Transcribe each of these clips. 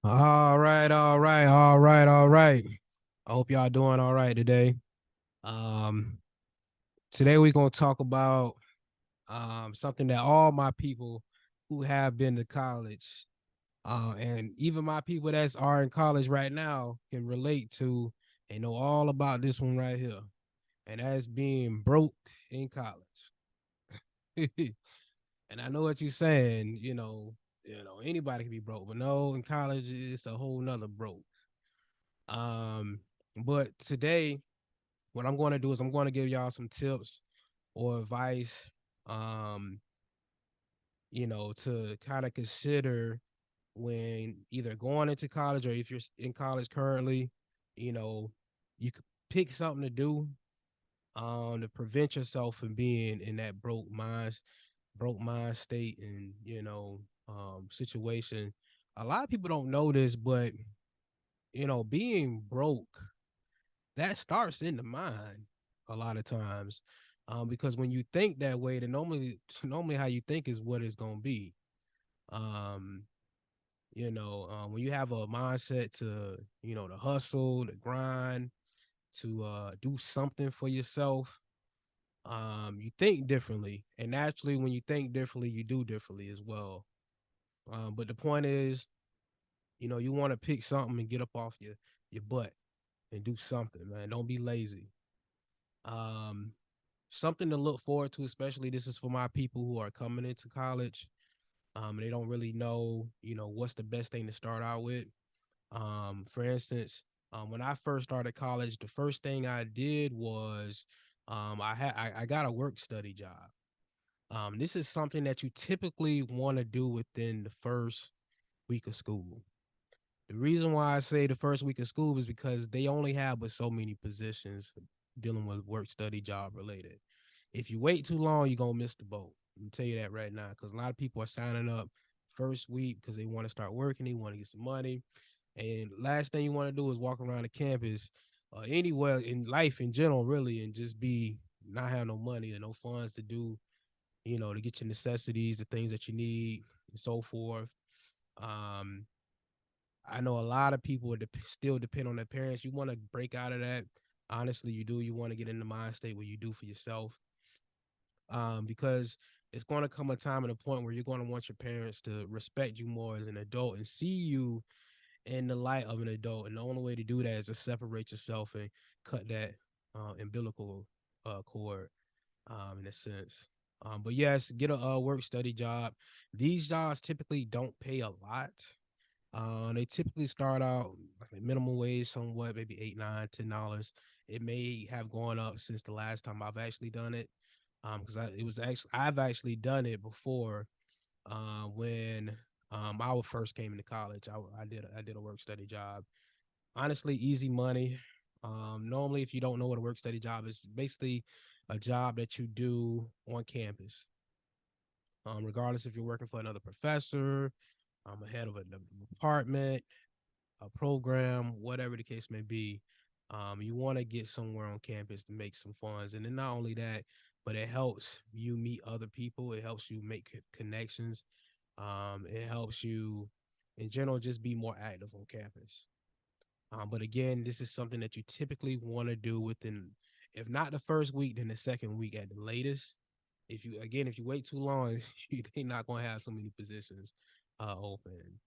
All right, all right, all right, all right. I hope y'all doing all right today. Um, Today we're gonna talk about something that all my people who have been to college, and even my people that are in college right now can relate to and know all about this one right here, and that's being broke in college. And I know what you're saying. Anybody can be broke, but no, in college it's a whole nother broke. Um, but today, what I'm going to do is I'm going to give y'all some tips or advice, um, to kind of consider when either going into college or if you're in college currently, you know, you could pick something to do to prevent yourself from being in that broke mind state and situation. A lot of people don't know this, but being broke that starts in the mind a lot of times, because when you think that way, then normally how you think is what it's gonna be. Um, when you have a mindset to to hustle, to grind, to do something for yourself, you think differently, and naturally, when you think differently, you do differently as well. But the point is, you want to pick something and get up off your butt and do something, man. Don't be lazy. Um, Something to look forward to, especially this is for my people who are coming into college. They don't really know, what's the best thing to start out with. For instance, when I first started college, the first thing I did was I got a work study job. This is something that you typically want to do within the first week of school. The reason why I say the first week of school is because they only have but so many positions dealing with work study job related. If you wait too long, you're gonna miss the boat. Let me tell you that right now, because a lot of people are signing up first week because they want to start working, they want to get some money, and last thing you want to do is walk around the campus, anywhere in life in general, really, and just be not have no money and no funds to do, to get your necessities, the things that you need, and so forth. Um, I know a lot of people still depend on their parents. You want to break out of that. Honestly, you do. You want to get in the mind state where you do for yourself, because it's going to come a time and a point where you're going to want your parents to respect you more as an adult and see you in the light of an adult. And the only way to do that is to separate yourself and cut that umbilical cord, in a sense. But yes, get a work study job. These jobs typically don't pay a lot. They typically start out like minimum wage, somewhat maybe $8, $9, $10. It may have gone up since the last time I've actually done it. Because I've actually done it before. When I first came into college, I did a work study job. Honestly, easy money. Normally, if you don't know what a work study job is, basically a job that you do on campus. Regardless if you're working for another professor, a head of a department, a program, whatever the case may be. You want to get somewhere on campus to make some funds. And then not only that, but it helps you meet other people. It helps you make connections. It helps you, in general, just be more active on campus. But again, this is something that you typically want to do within, if not the first week, then the second week at the latest. If you wait too long, they're not going to have so many positions open.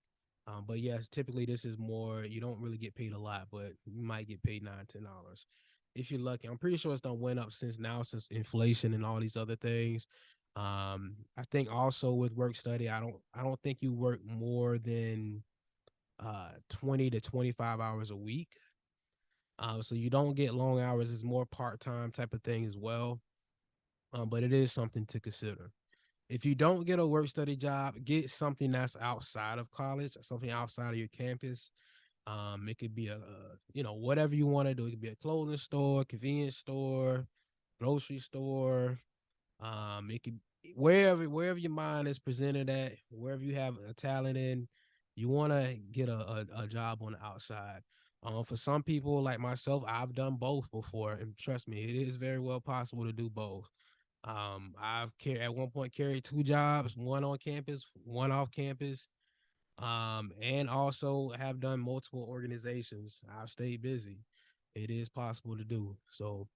But yes, typically this is more. You don't really get paid a lot, but you might get paid $9, $10 if you're lucky. I'm pretty sure it's done went up since inflation and all these other things. I think also with work study, I don't think you work more than 20 to 25 hours a week. So you don't get long hours. It's more part time type of thing as well. But it is something to consider. If you don't get a work study job, get something that's outside of college, something outside of your campus. It could be whatever you want to do. It could be a clothing store, convenience store, grocery store. It could wherever your mind is presented at, wherever you have a talent in, you want to get a job on the outside. For some people like myself, I've done both before, and trust me, it is very well possible to do both. At one point carried two jobs, one on campus, one off campus. And also have done multiple organizations. I've stayed busy. It is possible to do. So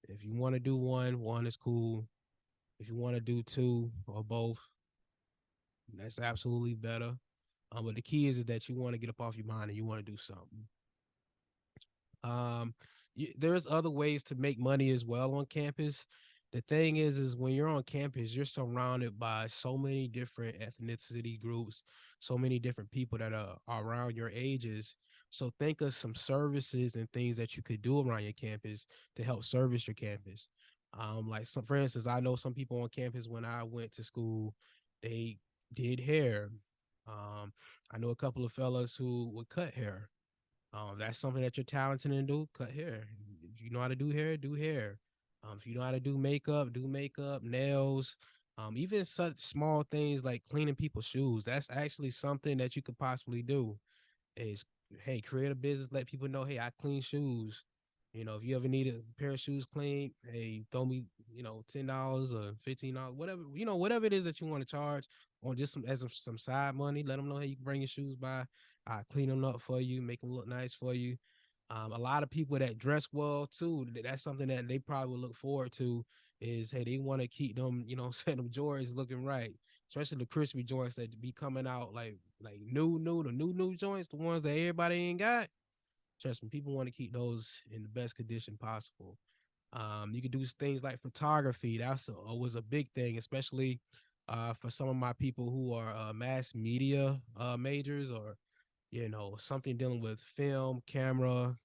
if you want to do one is cool. If you want to do two or both, that's absolutely better. But the key is that you want to get up off your mind and you want to do something. Um, there's other ways to make money as well on campus. The thing is when you're on campus, you're surrounded by so many different ethnicity groups, so many different people that are around your ages. So think of some services and things that you could do around your campus to help service your campus. Like some, for instance, I know some people on campus when I went to school, they did hair. Um, I know a couple of fellas who would cut hair. That's something that you're talented in do, cut hair. If you know how to do hair, do hair. If you know how to do makeup, nails, even such small things like cleaning people's shoes. That's actually something that you could possibly do is, hey, create a business, let people know, hey, I clean shoes. If you ever need a pair of shoes cleaned, hey, throw me, $10 or $15, whatever, whatever it is that you want to charge on just some side money. Let them know, hey, you can bring your shoes by. I clean them up for you, make them look nice for you. A lot of people that dress well too, that's something that they probably will look forward to is, hey, they want to keep them, set them Jordans looking right, especially the crispy joints that be coming out like the new joints, the ones that everybody ain't got. Trust me, people want to keep those in the best condition possible. You can do things like photography. Was a big thing, especially for some of my people who are mass media majors, or something dealing with film, camera,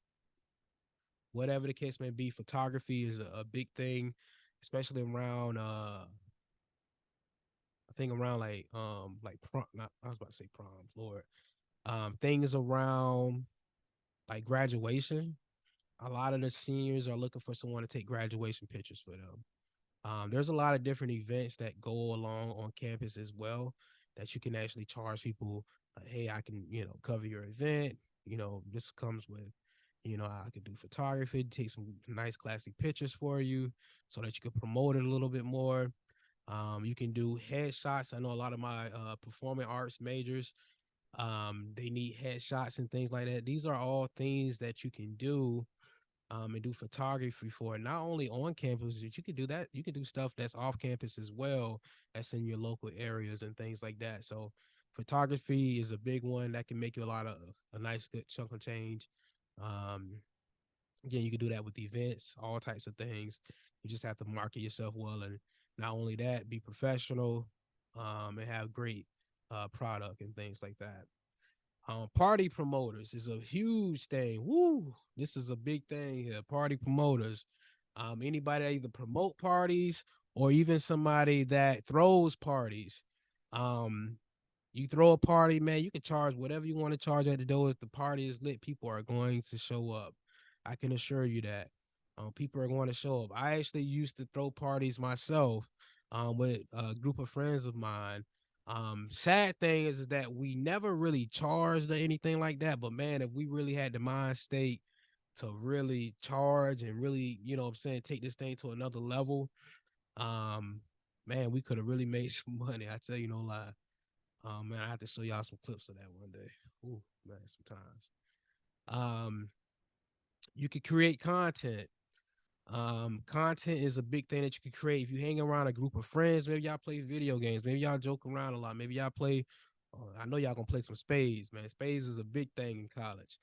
whatever the case may be. Photography is a big thing, especially around I think around like prom. Not, I was about to say prom, Lord. Things around like graduation. A lot of the seniors are looking for someone to take graduation pictures for them. There's a lot of different events that go along on campus as well that you can actually charge people. Hey, I can cover your event. This comes with I could do photography, take some nice classic pictures for you, so that you can promote it a little bit more. You can do headshots. I know a lot of my performing arts majors, they need headshots and things like that. These are all things that you can do and do photography for, not only on campus, but you could do that. You could do stuff that's off campus as well, that's in your local areas and things like that. So photography is a big one that can make you a nice good chunk of change. Um, Again, you can do that with events, all types of things. You just have to market yourself well, and not only that, be professional, and have great product and things like that. Party promoters is a huge thing. Woo! This is a big thing here. Party promoters. Anybody that either promote parties or even somebody that throws parties. Um, you throw a party, man, you can charge whatever you want to charge at the door. If the party is lit, people are going to show up. I can assure you that. People are going to show up. I actually used to throw parties myself with a group of friends of mine. Sad thing is that we never really charged or anything like that. But man, if we really had the mind state to really charge and really, what I'm saying, take this thing to another level, um, man, we could have really made some money. I tell you no lie. Man, I have to show y'all some clips of that one day. Ooh, man, sometimes. Um, you could create content. Content is a big thing that you can create. If you hang around a group of friends, maybe y'all play video games, maybe y'all joke around a lot, maybe y'all play. I know y'all gonna play some spades, man. Spades is a big thing in college.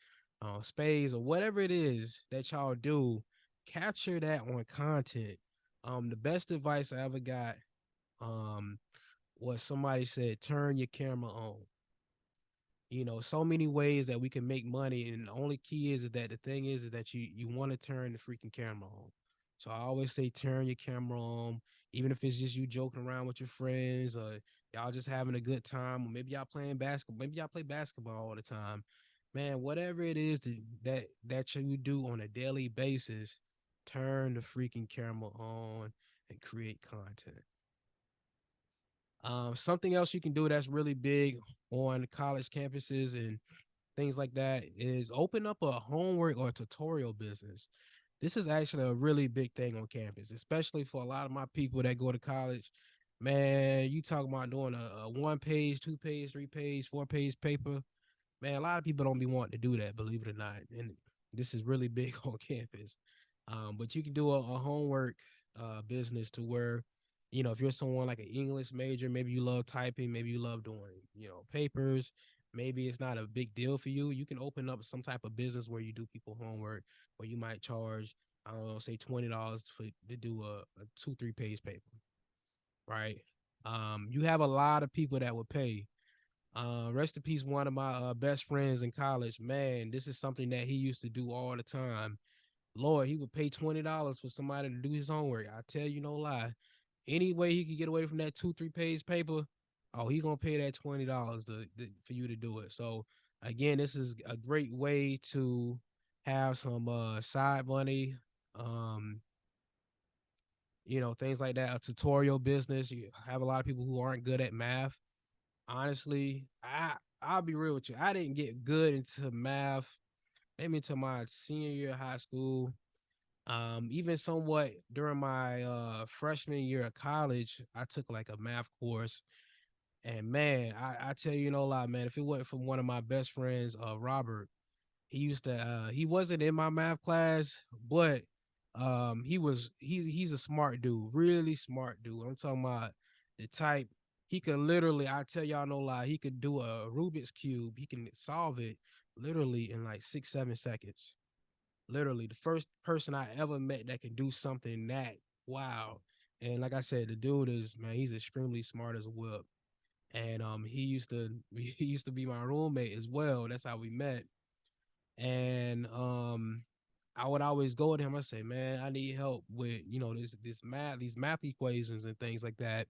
Spades or whatever it is that y'all do, capture that on content. The best advice I ever got, um, was somebody said, turn your camera on. So many ways that we can make money, and the only key is that the thing is that you want to turn the freaking camera on. So I always say turn your camera on, even if it's just you joking around with your friends, or y'all just having a good time, or maybe y'all playing basketball, maybe y'all play basketball all the time. Man, whatever it is that you do on a daily basis, turn the freaking camera on and create content. Something else you can do that's really big on college campuses and things like that is open up a homework or tutorial business. This is actually a really big thing on campus, especially for a lot of my people that go to college. Man, you talking about doing a 1 page, 2 page, 3 page, 4 page paper. Man, a lot of people don't be wanting to do that, believe it or not. And this is really big on campus. But you can do a homework business to where, if you're someone like an English major, maybe you love typing, maybe you love doing, papers, maybe it's not a big deal for you. You can open up some type of business where you do people homework, where you might charge, I don't know, say $20 to do a 2, 3 page paper, right? You have a lot of people that would pay. Rest in peace, one of my best friends in college. Man, this is something that he used to do all the time. Lord, he would pay $20 for somebody to do his homework. I tell you no lie. Any way he could get away from that 2, 3 page paper, oh, he gonna pay that $20 for you to do it. So again, this is a great way to have some side money. Um, things like that. A tutorial business. You have a lot of people who aren't good at math. Honestly, I'll be real with you. I didn't get good into math maybe until my senior year of high school. Even somewhat during my freshman year of college, I took like a math course. And man, I tell you no lie, man, if it wasn't from one of my best friends, Robert, he wasn't in my math class, but he's a smart dude, really smart dude. I'm talking about the type he could literally, I tell y'all no lie, he could do a Rubik's cube. He can solve it literally in like 6, 7 seconds. Literally, the first person I ever met that can do something that wow. And like I said, the dude is, man, he's extremely smart as a whip. And he used to he used to be my roommate as well. That's how we met. And I would always go to him. I say, man, I need help with this math, these math equations and things like that.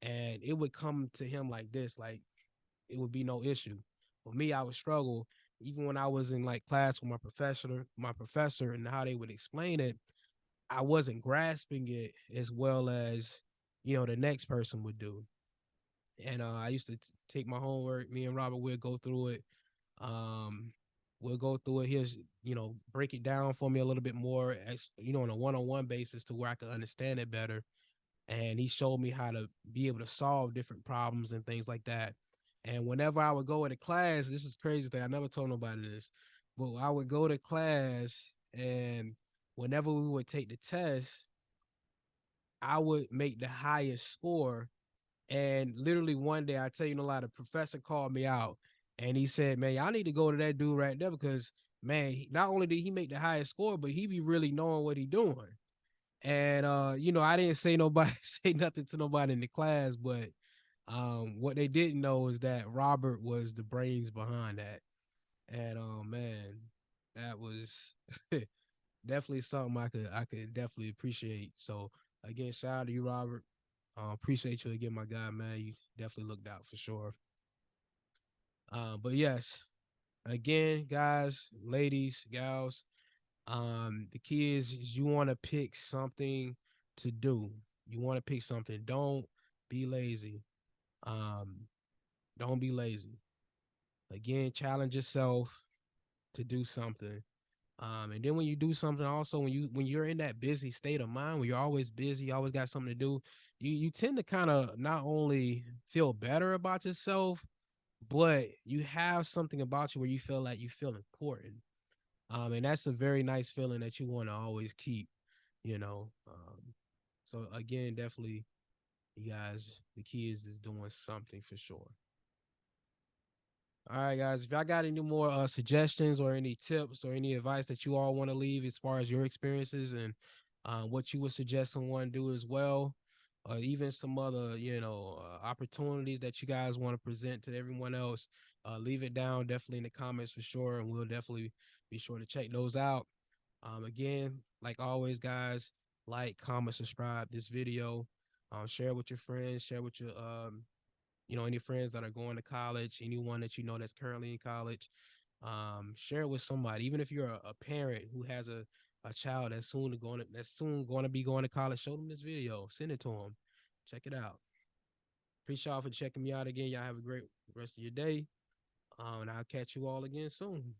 And it would come to him like this, like it would be no issue. For me, I would struggle even when I was in like class with my professor, and how they would explain it. I wasn't grasping it as well as the next person would do. And I used to take my homework. Me and Robert would go through it. Um, we'll go through it. Here's break it down for me a little bit more, as on a one-on-one basis to where I could understand it better. And he showed me how to be able to solve different problems and things like that. And whenever I would go into class, this is crazy thing. I never told nobody this, but I would go to class, and whenever we would take the test, I would make the highest score. And literally one day, I tell you no lie, the professor called me out, and he said, "Man, y'all need to go to that dude right there because man, not only did he make the highest score, but he be really knowing what he doing." And I didn't say nobody say nothing to nobody in the class, but what they didn't know is that Robert was the brains behind that. And man, that was definitely something I could definitely appreciate. So again, shout out to you, Robert. Appreciate you again, my guy, man. You definitely looked out for sure. But yes, again, guys, ladies, gals, the key is you want to pick something to do. You want to pick something. Don't be lazy. Um, don't be lazy. Again, challenge yourself to do something. And then when you do something, also when you're in that busy state of mind, when you're always busy, you always got something to do, you tend to kind of not only feel better about yourself, but you have something about you where you feel like you feel important. And that's a very nice feeling that you want to always keep, you know. So again, definitely, you guys, the key is doing something for sure. All right, guys. If y'all got any more suggestions or any tips or any advice that you all want to leave as far as your experiences and what you would suggest someone do as well, or even some other opportunities that you guys want to present to everyone else, leave it down definitely in the comments for sure, and we'll definitely be sure to check those out. Again, like always, guys, like, comment, subscribe this video, share with your friends, share with your any friends that are going to college, anyone that you know that's currently in college. Share it with somebody, even if you're a parent who has a child that's soon going to be going to college. Show them this video, send it to them, check it out. Appreciate y'all for checking me out again. Y'all have a great rest of your day, and I'll catch you all again soon.